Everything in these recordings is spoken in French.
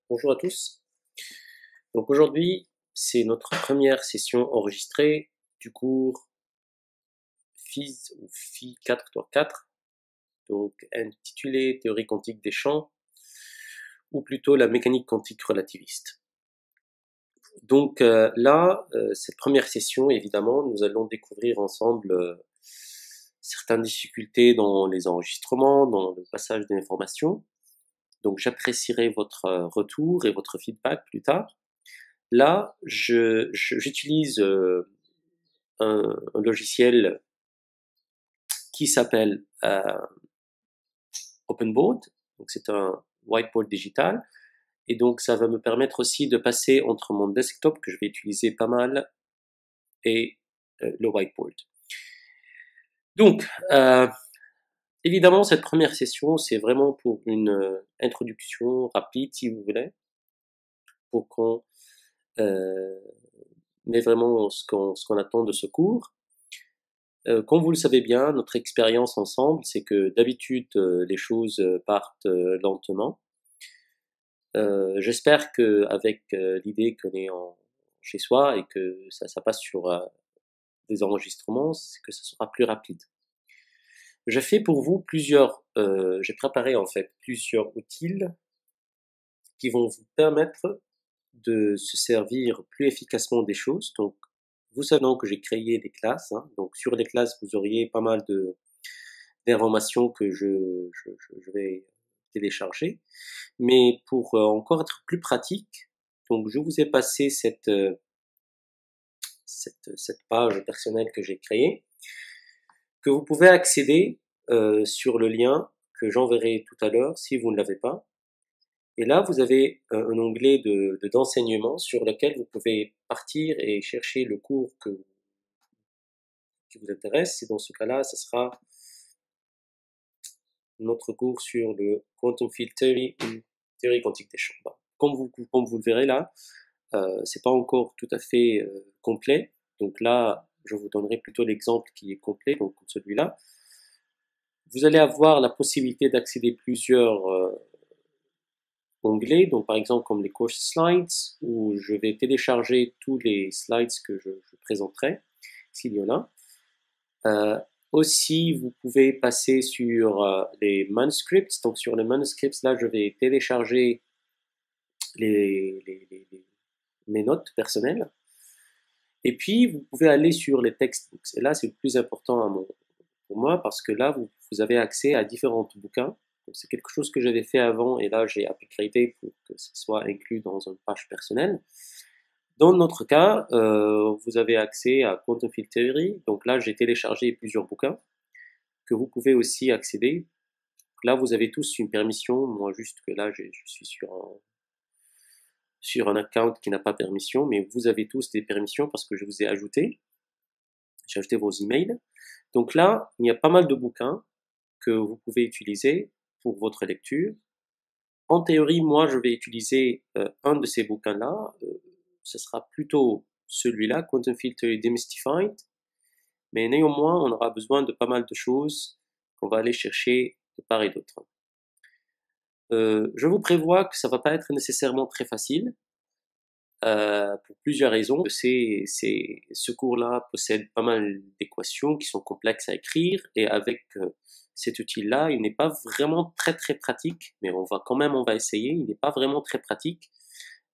Bonjour à tous. Donc aujourd'hui, c'est notre première session enregistrée du cours FIS ou FI 4.4, donc intitulé Théorie quantique des champs, ou plutôt la mécanique quantique relativiste. Donc cette première session, évidemment, nous allons découvrir ensemble certaines difficultés dans les enregistrements, dans le passage des informations. Donc j'apprécierai votre retour et votre feedback plus tard. Là, j'utilise un logiciel qui s'appelle OpenBoard. Donc c'est un whiteboard digital. Et donc ça va me permettre aussi de passer entre mon desktop, que je vais utiliser pas mal, et le whiteboard. Donc, évidemment, cette première session, c'est vraiment pour une introduction rapide, si vous voulez, pour qu'on met vraiment ce qu'on attend de ce cours. Comme vous le savez bien, notre expérience ensemble, c'est que d'habitude, les choses partent lentement. J'espère qu'avec l'idée qu'on est chez soi et que ça passe sur des enregistrements, c'est que ça sera plus rapide. J'ai fait pour vous j'ai préparé en fait plusieurs outils qui vont vous permettre de se servir plus efficacement des choses. Donc, vous savez que j'ai créé des classes. Donc, sur les classes, vous auriez pas mal d'informations que je vais télécharger. Mais pour encore être plus pratique, donc je vous ai passé cette page personnelle que j'ai créée, que vous pouvez accéder sur le lien que j'enverrai tout à l'heure si vous ne l'avez pas. Et là, vous avez un onglet d'enseignement sur lequel vous pouvez partir et chercher le cours qui vous intéresse. Et dans ce cas-là, ce sera notre cours sur le Quantum Field Theory, une théorie quantique des champs. Comme vous le verrez là, c'est pas encore tout à fait complet. Donc là, je vous donnerai plutôt l'exemple qui est complet, donc celui-là. Vous allez avoir la possibilité d'accéder à plusieurs onglets, donc par exemple comme les course slides, où je vais télécharger tous les slides que je présenterai, s'il y en a. Aussi, vous pouvez passer sur les manuscripts. Donc sur les manuscripts, là, je vais télécharger mes notes personnelles. Et puis, vous pouvez aller sur les textbooks. Et là, c'est le plus important pour moi parce que là, vous avez accès à différents bouquins. C'est quelque chose que j'avais fait avant et là, j'ai upgradé pour que ce soit inclus dans une page personnelle. Dans notre cas, vous avez accès à Quantum Field Theory. Donc là, j'ai téléchargé plusieurs bouquins que vous pouvez aussi accéder. Donc là, vous avez tous une permission. Moi, juste que là, je suis sur un account qui n'a pas permission, mais vous avez tous des permissions parce que je vous ai ajouté. J'ai ajouté vos emails. Donc là, il y a pas mal de bouquins que vous pouvez utiliser pour votre lecture. En théorie, moi, je vais utiliser un de ces bouquins-là. Ce sera plutôt celui-là, Quantum Field Theory Demystified. Mais néanmoins, on aura besoin de pas mal de choses qu'on va aller chercher de part et d'autre. Je vous prévois que ça va pas être nécessairement très facile. Pour plusieurs raisons. Ce cours-là possède pas mal d'équations qui sont complexes à écrire et avec cet outil-là, il n'est pas vraiment très très pratique, mais on va essayer. Il n'est pas vraiment très pratique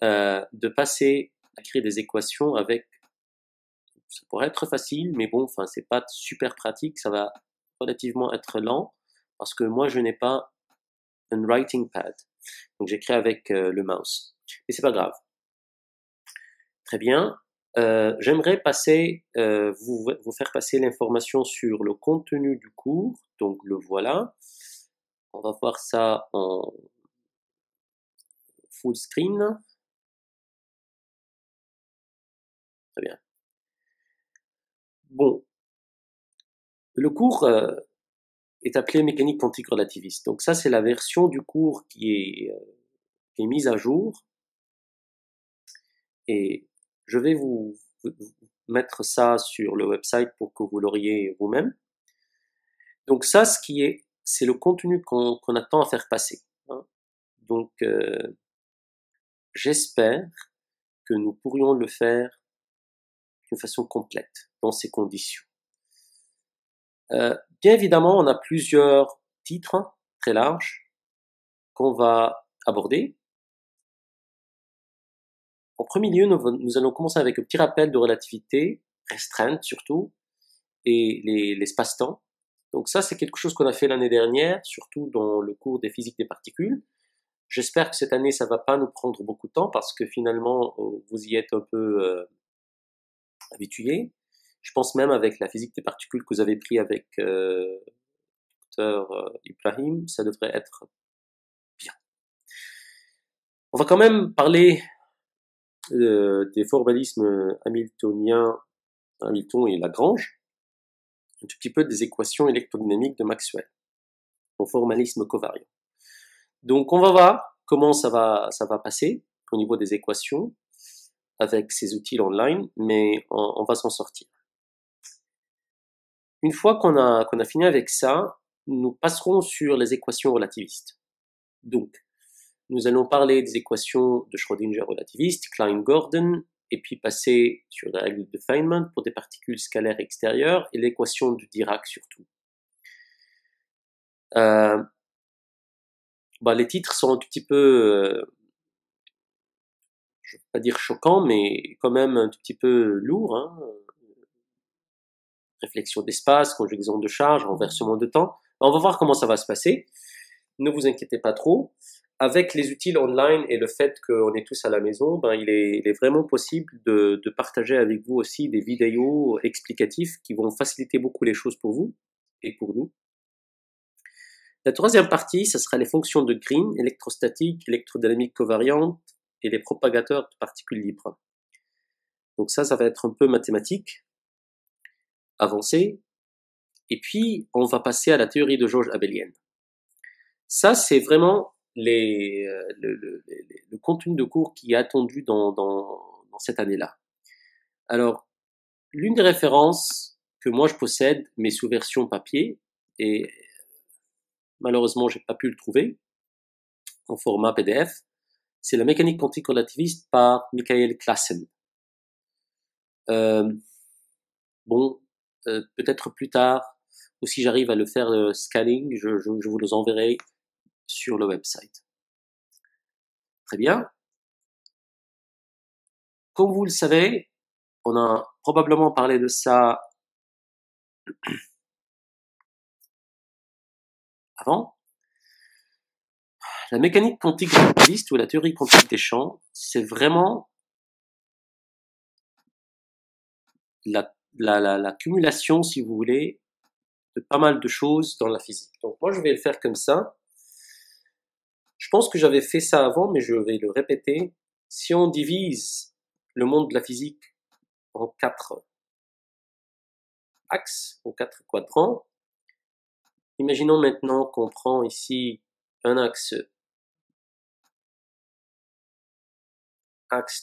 de passer à écrire des équations avec. Ça pourrait être facile, mais bon, enfin, c'est pas super pratique. Ça va relativement être lent parce que moi, je n'ai pas un writing pad, donc j'écris avec le mouse. Mais c'est pas grave. Très bien. J'aimerais vous faire passer l'information sur le contenu du cours. Donc le voilà. On va voir ça en full screen. Très bien. Bon, le cours est appelé mécanique quantique relativiste. Donc ça, c'est la version du cours qui est mise à jour. Et je vais vous mettre ça sur le website pour que vous l'auriez vous-même. Donc ça, c'est le contenu qu'on attend à faire passer. Donc j'espère que nous pourrions le faire d'une façon complète, dans ces conditions. Bien évidemment, on a plusieurs titres très larges qu'on va aborder. En premier lieu, nous allons commencer avec un petit rappel de relativité, restreinte surtout, et l'espace-temps. Donc ça, c'est quelque chose qu'on a fait l'année dernière, surtout dans le cours des physiques des particules. J'espère que cette année, ça va pas nous prendre beaucoup de temps parce que finalement, vous y êtes un peu habitués. Je pense même avec la physique des particules que vous avez pris avec Dr Ibrahim, ça devrait être bien. On va quand même parler des formalismes hamiltoniens, Hamilton et Lagrange, un tout petit peu des équations électrodynamiques de Maxwell, au formalisme covariant. Donc on va voir comment ça va passer au niveau des équations avec ces outils online, mais on va s'en sortir. Une fois qu'on a fini avec ça, nous passerons sur les équations relativistes. Donc, nous allons parler des équations de Schrödinger relativistes, Klein-Gordon, et puis passer sur la règle de Feynman pour des particules scalaires extérieures et l'équation de Dirac surtout. Les titres sont un tout petit peu, je ne vais pas dire choquants, mais quand même un tout petit peu lourds. Hein. Réflexion d'espace, conjugaison de charge, renversement de temps. On va voir comment ça va se passer. Ne vous inquiétez pas trop. Avec les outils online et le fait qu'on est tous à la maison, il est vraiment possible de partager avec vous aussi des vidéos explicatives qui vont faciliter beaucoup les choses pour vous et pour nous. La troisième partie, ce sera les fonctions de Green, électrostatique, électrodynamique covariante et les propagateurs de particules libres. Donc ça va être un peu mathématique, avancé. Et puis, on va passer à la théorie de jauge abélienne. Ça, c'est vraiment le contenu de cours qui est attendu dans cette année-là. Alors, l'une des références que moi je possède, mais sous version papier, et malheureusement j'ai pas pu le trouver en format PDF, c'est la mécanique quantique relativiste par Michael Classen. Peut-être plus tard, ou si j'arrive à le faire scanning, je vous les enverrai sur le website. Très bien. Comme vous le savez, on a probablement parlé de ça avant. La mécanique quantique relativiste ou la théorie quantique des champs, c'est vraiment l'accumulation, si vous voulez, de pas mal de choses dans la physique. Donc moi, je vais le faire comme ça. Je pense que j'avais fait ça avant, mais je vais le répéter. Si on divise le monde de la physique en 4 axes, en 4 quadrants, imaginons maintenant qu'on prend ici un axe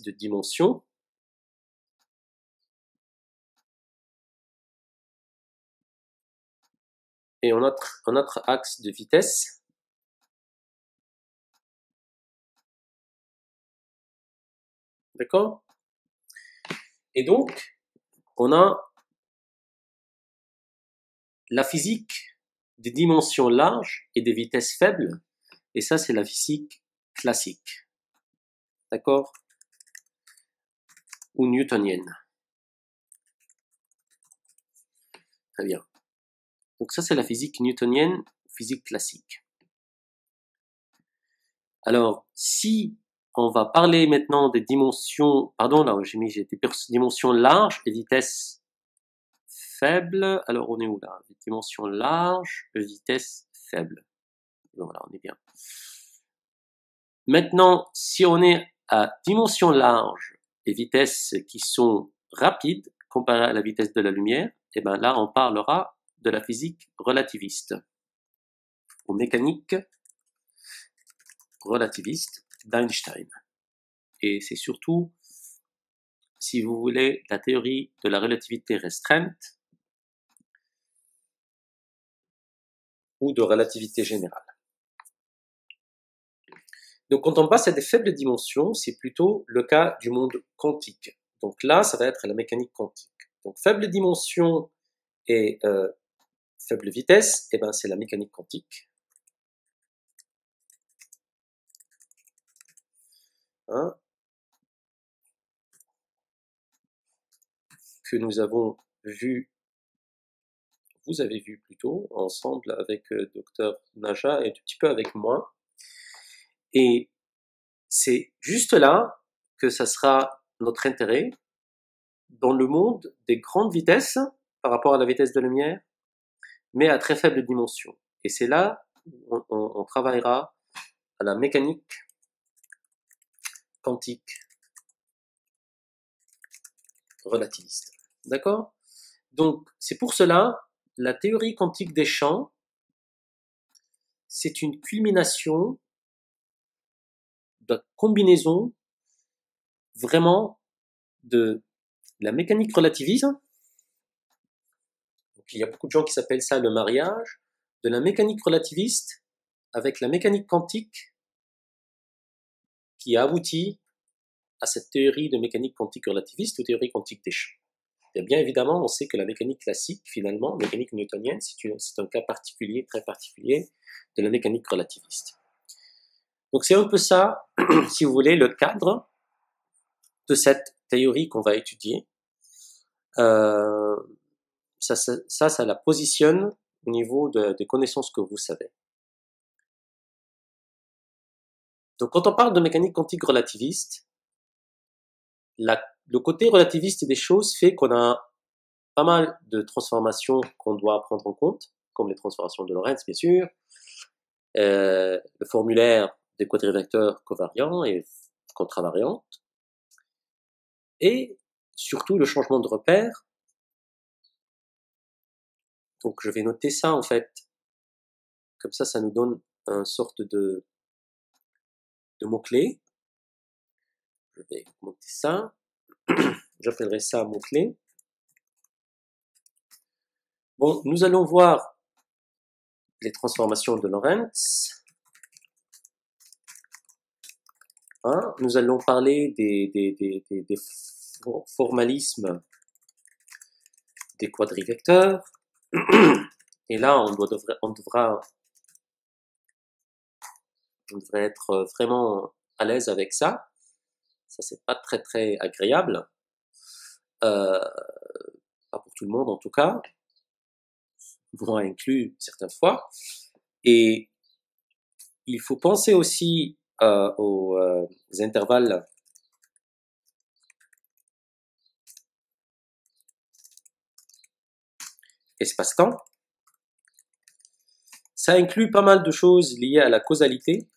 de dimension, et un autre axe de vitesse. D'accord? Et donc, on a la physique des dimensions larges et des vitesses faibles, et ça, c'est la physique classique. D'accord? Ou newtonienne. Très bien. Donc ça, c'est la physique newtonienne, physique classique. Alors, si on va parler maintenant des dimensions, pardon, là, j'ai des dimensions larges et vitesses faibles. Alors, on est où là? Des dimensions larges, vitesse faible. Voilà, on est bien. Maintenant, si on est à dimension large et vitesses qui sont rapides, comparées à la vitesse de la lumière, et bien là, on parlera de la physique relativiste, ou mécanique relativiste d'Einstein. Et c'est surtout, si vous voulez, la théorie de la relativité restreinte ou de relativité générale. Donc quand on passe à des faibles dimensions, c'est plutôt le cas du monde quantique. Donc là, ça va être la mécanique quantique. Donc faible dimension et faible vitesse, eh ben, c'est la mécanique quantique. Hein, que nous avons vu, vous avez vu plutôt, ensemble avec Dr Naja et un petit peu avec moi. Et c'est juste là que ça sera notre intérêt dans le monde des grandes vitesses par rapport à la vitesse de la lumière, mais à très faible dimension. Et c'est là où on travaillera à la mécanique quantique relativiste. D'accord? Donc, c'est pour cela, la théorie quantique des champs, c'est une culmination de combinaison vraiment de la mécanique relativiste. Donc, il y a beaucoup de gens qui s'appellent ça le mariage de la mécanique relativiste avec la mécanique quantique qui a abouti à cette théorie de mécanique quantique relativiste ou théorie quantique des champs. Et bien évidemment, on sait que la mécanique classique, finalement, mécanique newtonienne, c'est un cas particulier, très particulier, de la mécanique relativiste. Donc c'est un peu ça, si vous voulez, le cadre de cette théorie qu'on va étudier. Ça la positionne au niveau des connaissances que vous savez. Donc quand on parle de mécanique quantique relativiste, le côté relativiste des choses fait qu'on a pas mal de transformations qu'on doit prendre en compte, comme les transformations de Lorentz, bien sûr, le formulaire des quadrilateurs covariants et contravariantes, et surtout le changement de repère. Donc je vais noter ça en fait, comme ça nous donne une sorte de mot-clé. Je vais noter ça, j'appellerai ça mot-clé. Bon, nous allons voir les transformations de Lorentz. Hein, nous allons parler des formalismes des quadrivecteurs. Et là, on devrait être vraiment à l'aise avec ça. Ça, c'est pas très très agréable. Pas pour tout le monde en tout cas. Moi inclus certaines fois. Et il faut penser aussi aux intervalles espace-temps. Ça inclut pas mal de choses liées à la causalité.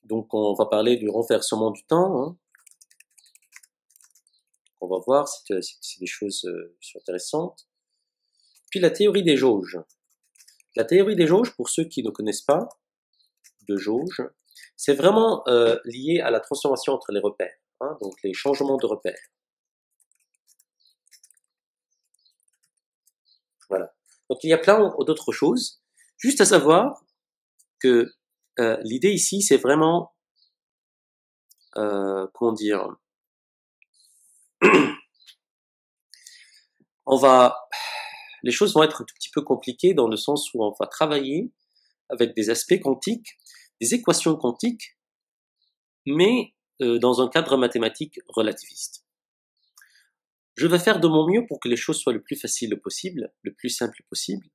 Donc on va parler du renversement du temps. Hein. On va voir, c'est des choses intéressantes. Puis la théorie des jauges. La théorie des jauges, pour ceux qui ne connaissent pas de jauge, c'est vraiment lié à la transformation entre les repères, hein, donc les changements de repères. Voilà. Donc il y a plein d'autres choses. Juste à savoir que l'idée ici, c'est vraiment, comment dire, les choses vont être un tout petit peu compliquées dans le sens où on va travailler avec des aspects quantiques, des équations quantiques, mais dans un cadre mathématique relativiste. Je vais faire de mon mieux pour que les choses soient le plus faciles possible, le plus simple possible.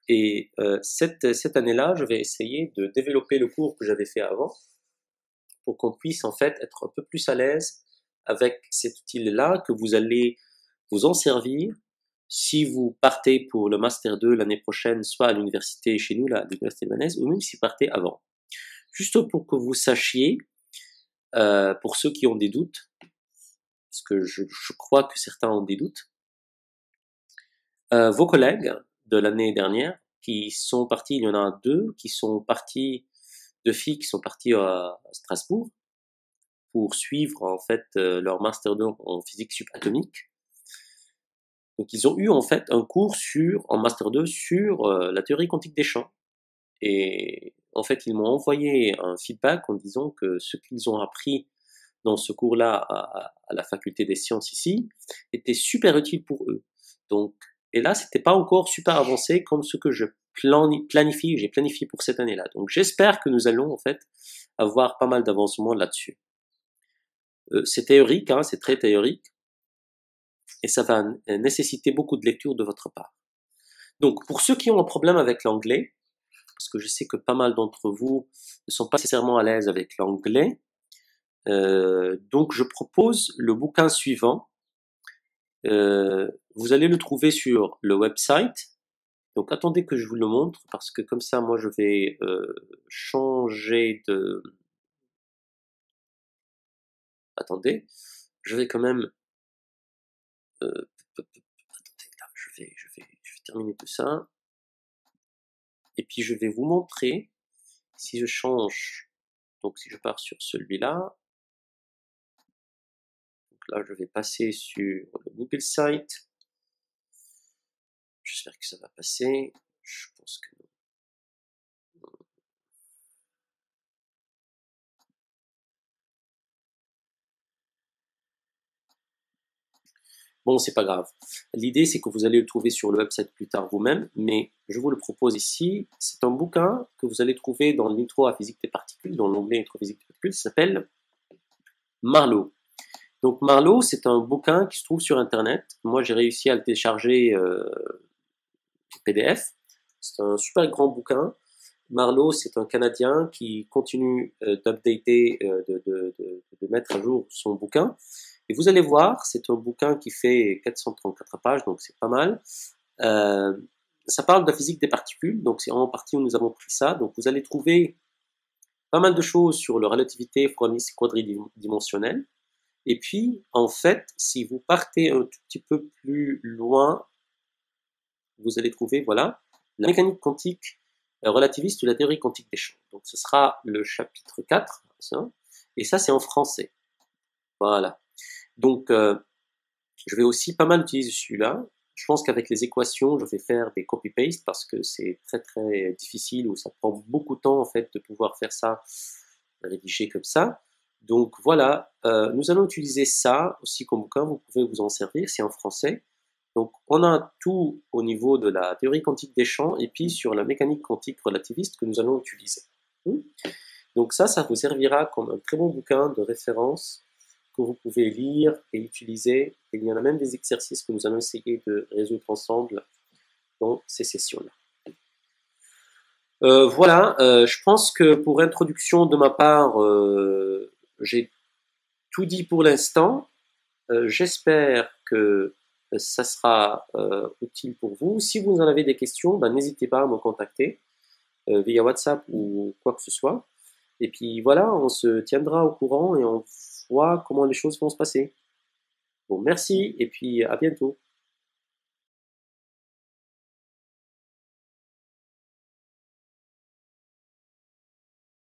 Et cette année-là, je vais essayer de développer le cours que j'avais fait avant pour qu'on puisse en fait être un peu plus à l'aise avec cet outil-là, que vous allez vous en servir si vous partez pour le Master 2 l'année prochaine, soit à l'université chez nous, là, à l'université libanaise, ou même si vous partez avant. Juste pour que vous sachiez, pour ceux qui ont des doutes, parce que je crois que certains ont des doutes, vos collègues de l'année dernière qui sont partis, il y en a deux qui sont partis, deux filles qui sont parties à Strasbourg pour suivre en fait leur master 2 en physique subatomique. Donc ils ont eu en fait un cours en Master 2 sur la théorie quantique des champs. Et en fait, ils m'ont envoyé un feedback en disant que ce qu'ils ont appris dans ce cours-là à la faculté des sciences ici était super utile pour eux. Donc, et là, c'était pas encore super avancé comme ce que j'ai planifié pour cette année-là. Donc, j'espère que nous allons en fait avoir pas mal d'avancements là-dessus. C'est théorique, hein, c'est très théorique, et ça va nécessiter beaucoup de lecture de votre part. Donc, pour ceux qui ont un problème avec l'anglais, parce que je sais que pas mal d'entre vous ne sont pas nécessairement à l'aise avec l'anglais, donc je propose le bouquin suivant. Vous allez le trouver sur le website. Donc attendez que je vous le montre, parce que comme ça, moi, je vais changer de... Attendez, je vais quand même... attendez, là, je vais terminer tout ça. Et puis je vais vous montrer, si je change, donc si je pars sur celui-là, donc là je vais passer sur le Google Site. J'espère que ça va passer. Je pense que non. Bon, c'est pas grave. L'idée, c'est que vous allez le trouver sur le website plus tard vous-même, mais je vous le propose ici. C'est un bouquin que vous allez trouver dans l'intro à physique des particules, dans l'onglet intro physique des particules, ça s'appelle Marlowe. Donc Marlowe, c'est un bouquin qui se trouve sur Internet. Moi, j'ai réussi à le télécharger PDF. C'est un super grand bouquin. Marlowe, c'est un Canadien qui continue d'updater, de mettre à jour son bouquin. Et vous allez voir, c'est un bouquin qui fait 434 pages, donc c'est pas mal. Ça parle de la physique des particules, donc c'est en partie où nous avons pris ça. Donc vous allez trouver pas mal de choses sur la relativité quadridimensionnelle. Et puis, en fait, si vous partez un tout petit peu plus loin, vous allez trouver, voilà, la mécanique quantique relativiste ou la théorie quantique des champs. Donc ce sera le chapitre 4, ça, et ça c'est en français. Voilà. Donc je vais aussi pas mal utiliser celui-là. Je pense qu'avec les équations, je vais faire des copy-paste parce que c'est très très difficile ou ça prend beaucoup de temps en fait de pouvoir faire ça, rédiger comme ça. Donc voilà, nous allons utiliser ça aussi comme bouquin, vous pouvez vous en servir, c'est en français. Donc on a tout au niveau de la théorie quantique des champs et puis sur la mécanique quantique relativiste que nous allons utiliser. Donc ça vous servira comme un très bon bouquin de référence que vous pouvez lire et utiliser. Et il y en a même des exercices que nous allons essayer de résoudre ensemble dans ces sessions-là. Voilà, je pense que pour introduction de ma part, j'ai tout dit pour l'instant. J'espère que ça sera utile pour vous. Si vous en avez des questions, n'hésitez pas à me contacter via WhatsApp ou quoi que ce soit. Et puis voilà, on se tiendra au courant et on voit comment les choses vont se passer. Bon, merci et puis à bientôt.